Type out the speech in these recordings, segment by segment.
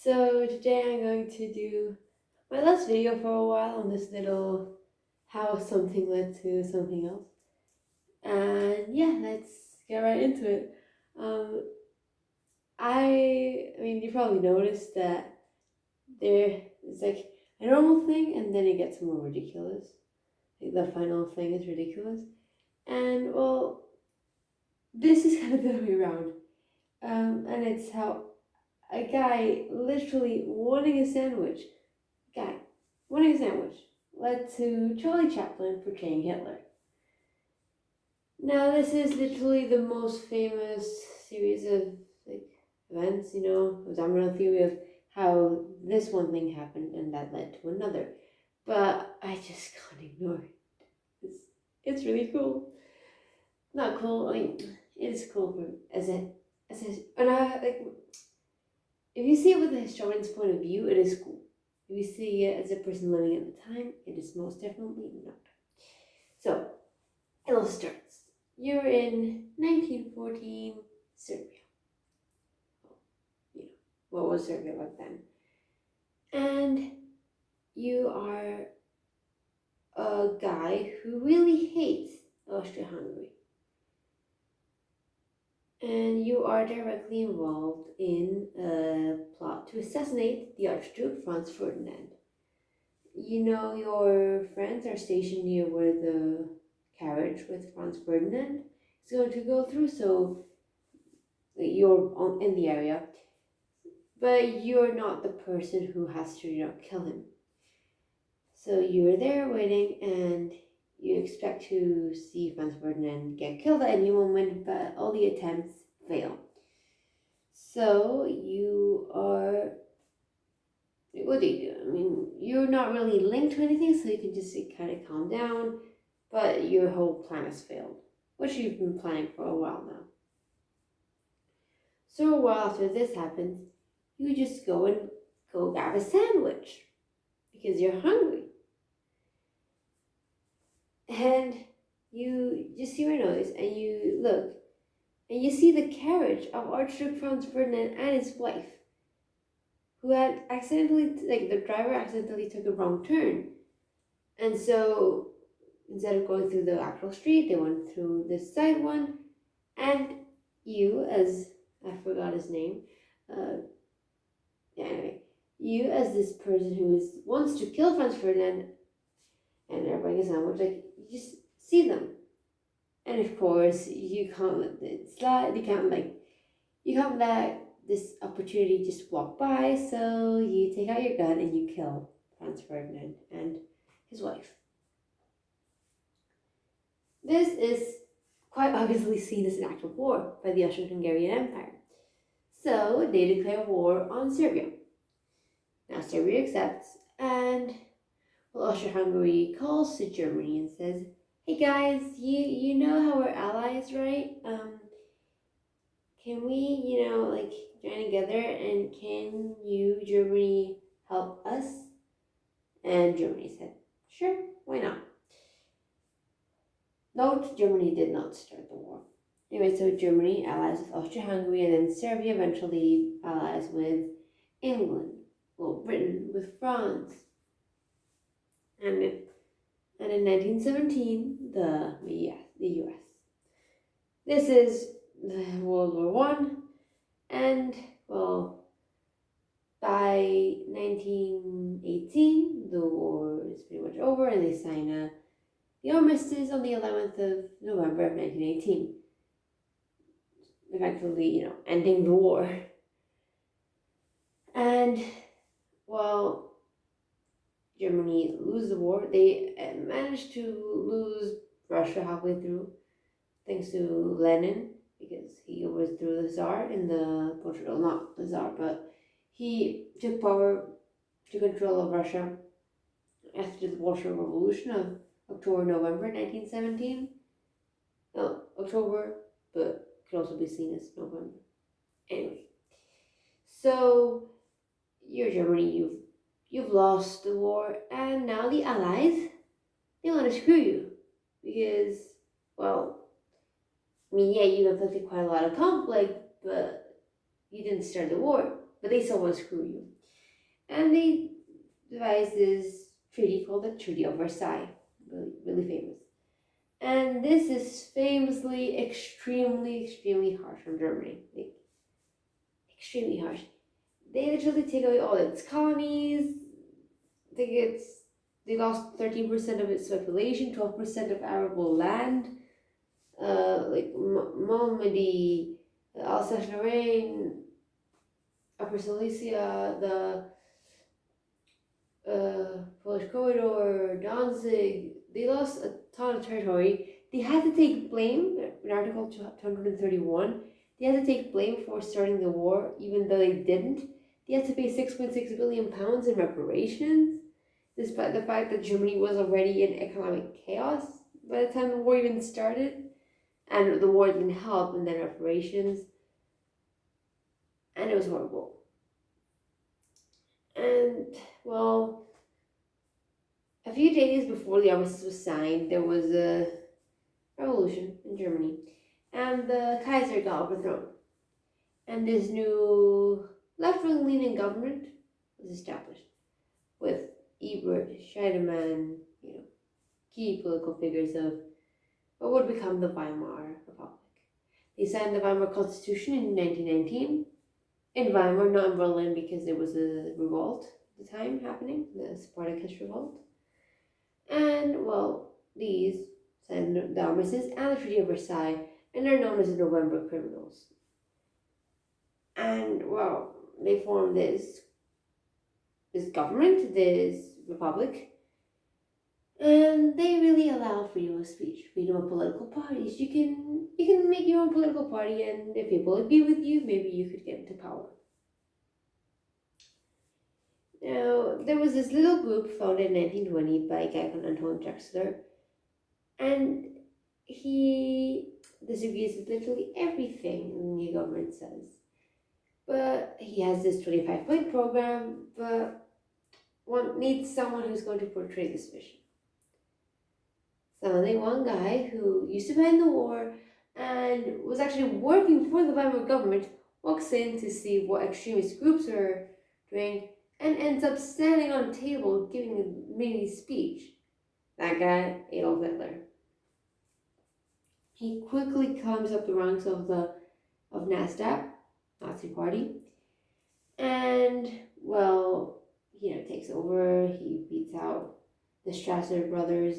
So today I'm going to do my last video for a while on this little how something led to something else. And yeah, let's get right into it. Um, I mean, you probably noticed that there is like a normal thing and then it gets more ridiculous. Like the final thing is ridiculous. And well, this is kind of the other way around. And it's how a guy literally wanting a sandwich guy wanting a sandwich led to Charlie Chaplin portraying Hitler. Now, this is literally the most famous series of like events, the domino theory of how this one thing happened and that led to another. But I just can't ignore it. It's really cool. Not cool. I mean, it is cool for and I like if you see it with a historian's point of view, it is cool. If you see it as a person living at the time, it is most definitely not. So, it starts. You're in 1914 Serbia. Well, what was Serbia back then? And you are a guy who really hates Austria-Hungary. And you are directly involved in a plot to assassinate the Archduke Franz Ferdinand. You know your friends are stationed near where the carriage with Franz Ferdinand is going to go through, so you're in the area, but you're not the person who has to, kill him. So you're there waiting, and you expect to see Franz Ferdinand get killed at any moment, but all the attempts fail. So you are. What do you do? I mean, you're not really linked to anything, so you can just kind of calm down, but your whole plan has failed, which you've been planning for a while now. So a while after this happens, you just go grab a sandwich because you're hungry. And you just see your nose and you look and you see the carriage of Archduke Franz Ferdinand and his wife, who had the driver accidentally took a wrong turn. And so instead of going through the actual street, they went through this side one. And you, as I forgot his name, anyway, you as this person who wants to kill Franz Ferdinand and they're bringing a sandwich, you just see them. And of course, you can't let it slide, you can't let this opportunity just walk by, so you take out your gun and you kill Franz Ferdinand and his wife. This is quite obviously seen as an act of war by the Austro-Hungarian Empire. So they declare war on Serbia. Now Serbia accepts, and Austria-Hungary calls to Germany and says, "Hey guys, you know how we're allies, right? Can we, join together, and can you, Germany, help us?" And Germany said, "Sure, why not?" Note, Germany did not start the war. Anyway, so Germany allies with Austria-Hungary, and then Serbia eventually allies with England, Britain with France. And in 1917, the U.S. This is World War One, and by 1918, the war is pretty much over, and they sign the armistice on the 11th of November of 1918, eventually, ending the war. And Germany lose the war. They managed to lose Russia halfway through, thanks to Lenin, because he overthrew the Tsar in the Portugal, not the Tsar, but he took control of Russia after the Bolshevik Revolution of October-November 1917. No, October, but could also be seen as November. Anyway, so you're Germany, you've lost the war, and now the Allies, they want to screw you because, you inflicted quite a lot of conflict, but you didn't start the war. but they still want to screw you. And they devised this treaty called the Treaty of Versailles, really, really famous. And this is famously extremely harsh on Germany. Like, extremely harsh. They literally take away all its colonies. They lost 13% of its population, 12% of arable land. Like Normandy, Alsace-Lorraine, Upper Silesia, the Polish corridor, Danzig. They lost a ton of territory. They had to take blame in Article 231. They had to take blame for starting the war, even though they didn't. They had to pay £6.6 billion in reparations, despite the fact that Germany was already in economic chaos by the time the war even started. And the war didn't help, and then reparations. And it was horrible. And, well, a few days before the armistice was signed, there was a revolution in Germany, and the Kaiser got overthrown. And this new left-wing leaning government was established with Ebert, Scheidemann, key political figures of what would become the Weimar Republic. They signed the Weimar Constitution in 1919 in Weimar, not in Berlin, because there was a revolt at the time happening, the Spartacus revolt. And, well, these signed the armistice and the Treaty of Versailles, and are known as the November Criminals. And, well, they formed this government, this republic, and they really allow freedom of speech, freedom of political parties. You can make your own political party, and if people agree with you, maybe you could get into power. Now, there was this little group founded in 1920 by a guy called Anton Drexler, and he disagrees with literally everything the new government says. But he has this 25-point program, but one needs someone who's going to portray this vision. So only one guy who used to be in the war and was actually working for the Weimar government walks in to see what extremist groups are doing and ends up standing on a table giving a mini speech. That guy, Adolf Hitler. He quickly climbs up the ranks of NASDAQ, Nazi Party, and, well, takes over. He beats out the Strasser brothers.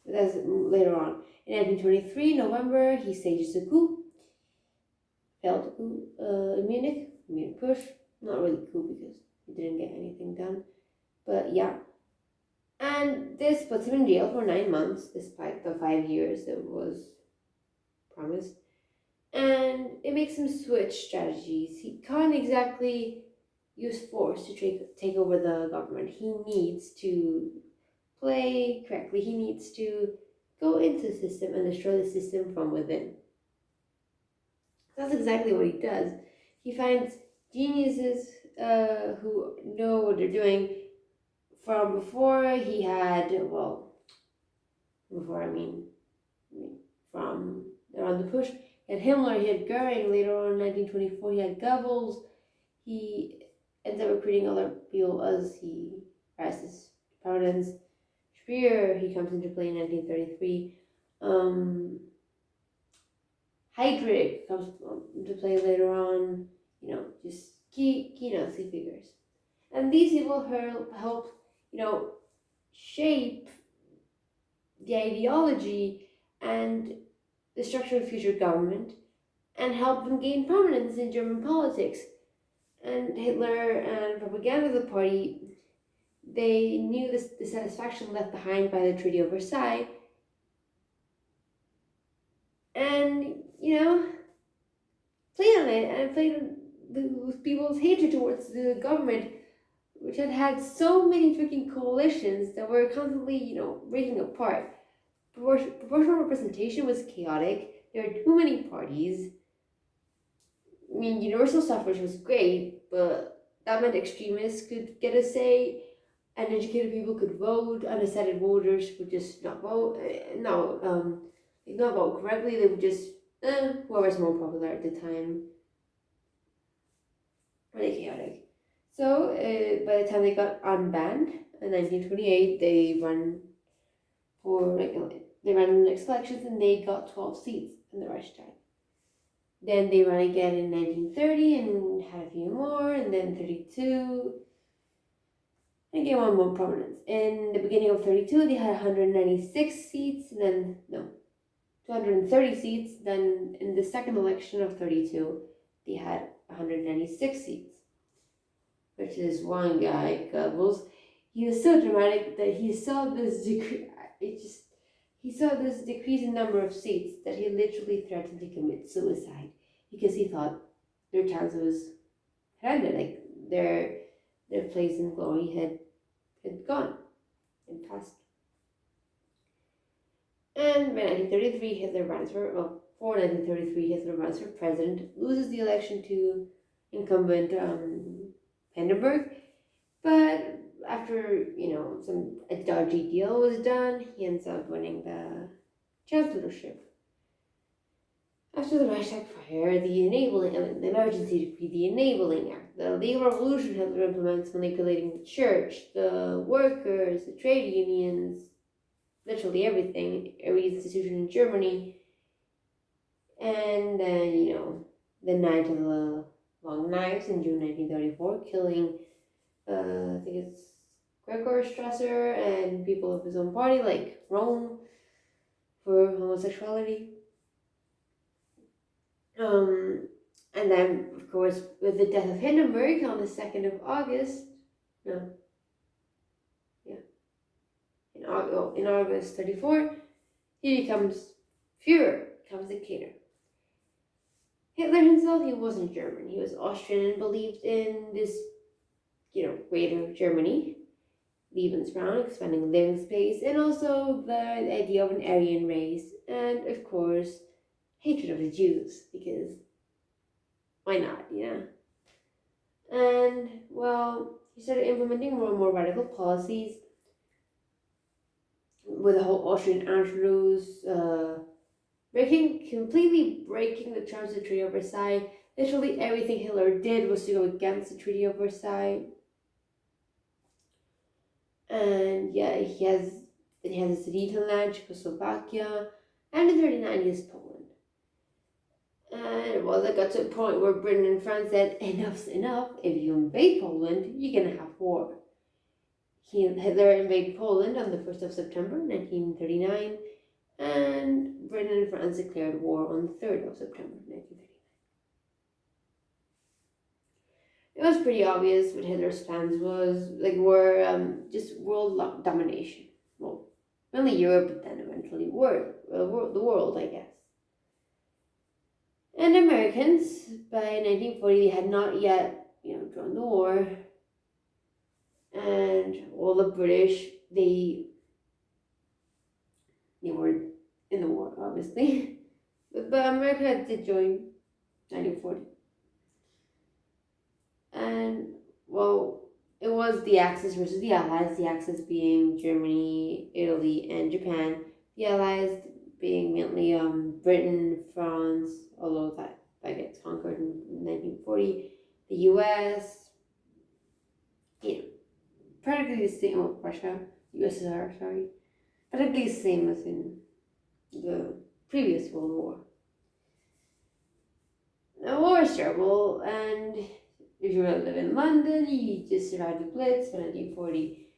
That's later on. In 1923, November, he stages a coup. Failed coup in Munich push. Not really coup because he didn't get anything done. But yeah. And this puts him in jail for 9 months, despite the 5 years that was promised. And it makes him switch strategies. He can't exactly use force to take over the government. He needs to play correctly. He needs to go into the system and destroy the system from within. That's exactly what he does. He finds geniuses who know what they're doing. From before he had, from around the push, he had Himmler, he had Goering. Later on in 1924, he had Goebbels. He ends up recruiting other people as he rises to prominence. Speer, he comes into play in 1933. Heydrich comes into play later on. Just key Nazi figures. And these people help shape the ideology and the structure of future government and help them gain prominence in German politics. And Hitler and propaganda of the party, they knew the satisfaction left behind by the Treaty of Versailles. And, played on it and played on with people's hatred towards the government, which had so many freaking coalitions that were constantly, breaking apart. Proportional representation was chaotic. There were too many parties. Universal suffrage was great, but that meant extremists could get a say, and educated people could vote. Undecided voters would just not vote. Not vote correctly. They would just whoever's more popular at the time. Really chaotic. So by the time they got unbanned in 1928, they ran the next elections and they got 12 seats in the Reichstag. Then they ran again in 1930 and had a few more, and then 32 and gained one more prominence. In the beginning of 32, they had 196 seats, and then, no, 230 seats. Then in the second election of 32, they had 196 seats, which is one guy, Goebbels. He was so dramatic that he saw this he saw this decrease in number of seats that he literally threatened to commit suicide because he thought their chance was ended, like their place in glory had gone and passed. And by 1933, Hitler runs for 1933, Hitler runs for president, loses the election to incumbent Hindenburg, but after a dodgy deal was done, he ends up winning the chancellorship. After the Reichstag fire, the emergency decree, the Enabling Act, the legal revolution Hitler implements, manipulating the church, the workers, the trade unions, literally everything, every institution in Germany, and then the Night of the Long Knives in June 1934, killing I think it's Gregor Strasser and people of his own party, like Rome, for homosexuality. And then, of course, with the death of Hindenburg on the 2nd of August, no, yeah, in August 34, he becomes Führer, becomes dictator. Hitler himself, he wasn't German. He was Austrian and believed in this, greater Germany, Lebensraum, expanding living space, and also the idea of an Aryan race, and of course, hatred of the Jews, because why not, And, well, he started implementing more and more radical policies with the whole Austrian Anschluss, completely breaking the terms of the Treaty of Versailles. Literally everything Hitler did was to go against the Treaty of Versailles. And yeah, he has the Sudetenland, Czechoslovakia, and in 39 he has Poland. And well, that got to a point where Britain and France said, enough's enough. If you invade Poland, you're gonna have war. Hitler invaded Poland on the 1st of September 1939, and Britain and France declared war on the 3rd of September 1939. It was pretty obvious what Hitler's plans were just world domination. Well, mainly Europe, but then eventually the world, I guess. And Americans, by 1940, they had not yet, joined the war. And all the British, they were in the war, obviously. But America did join 1940. And, well, it was the Axis versus the Allies, the Axis being Germany, Italy, and Japan. The Allies being mainly Britain, France, although that gets conquered in 1940. The US, practically the same, Russia, USSR, sorry. Practically the same as in the previous World War. The war is terrible, and if you live in London, you just survived the Blitz in 1940.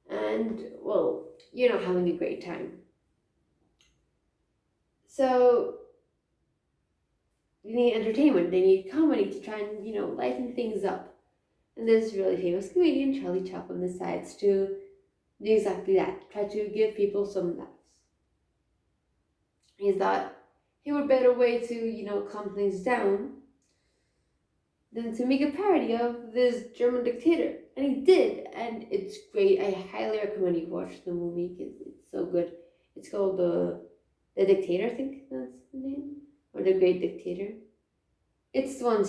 And, well, you're not having a great time. So, they need entertainment, they need comedy to try and, lighten things up. And this really famous comedian, Charlie Chaplin, decides to do exactly that, try to give people some laughs. He thought he would better way to, calm things down than to make a parody of this German dictator. And he did, and it's great. I highly recommend you watch the movie because it's so good. It's called The Dictator, I think that's the name, or The Great Dictator. It's the one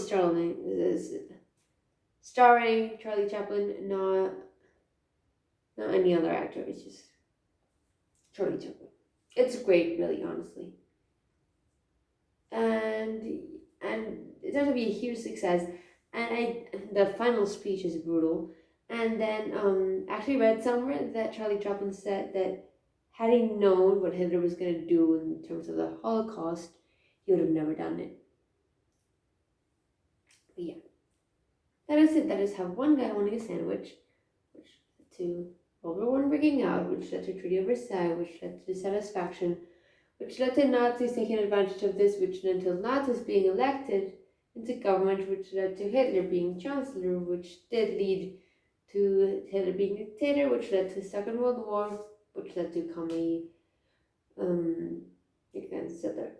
starring Charlie Chaplin, not any other actor. It's just Charlie Chaplin. It's great, really, honestly. and it turned out to be a huge success. And the final speech is brutal. And then actually read somewhere that Charlie Chaplin said that had he known what Hitler was going to do in terms of the Holocaust, he would have never done it. But yeah, that is it. That is how one guy wanting a sandwich, which led to World War One breaking out, which led to Treaty of Versailles, which led to dissatisfaction, which led to Nazis taking advantage of this, which led to Nazis being elected into government, which led to Hitler being chancellor, which did lead to Hitler being dictator, which led to the Second World War, which led to comedy against Hitler.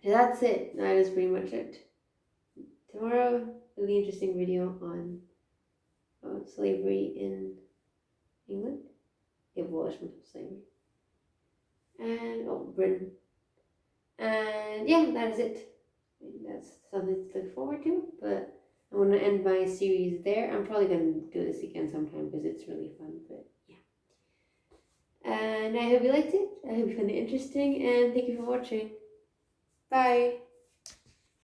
So that's it. That is pretty much it. Tomorrow, really interesting video on slavery in England, the abolishment of slavery, and Britain. And yeah, that is it. That's something to look forward to. But I'm gonna end my series there. I'm probably gonna do this again sometime because it's really fun. But yeah. And I hope you liked it. I hope you found it interesting. And thank you for watching. Bye.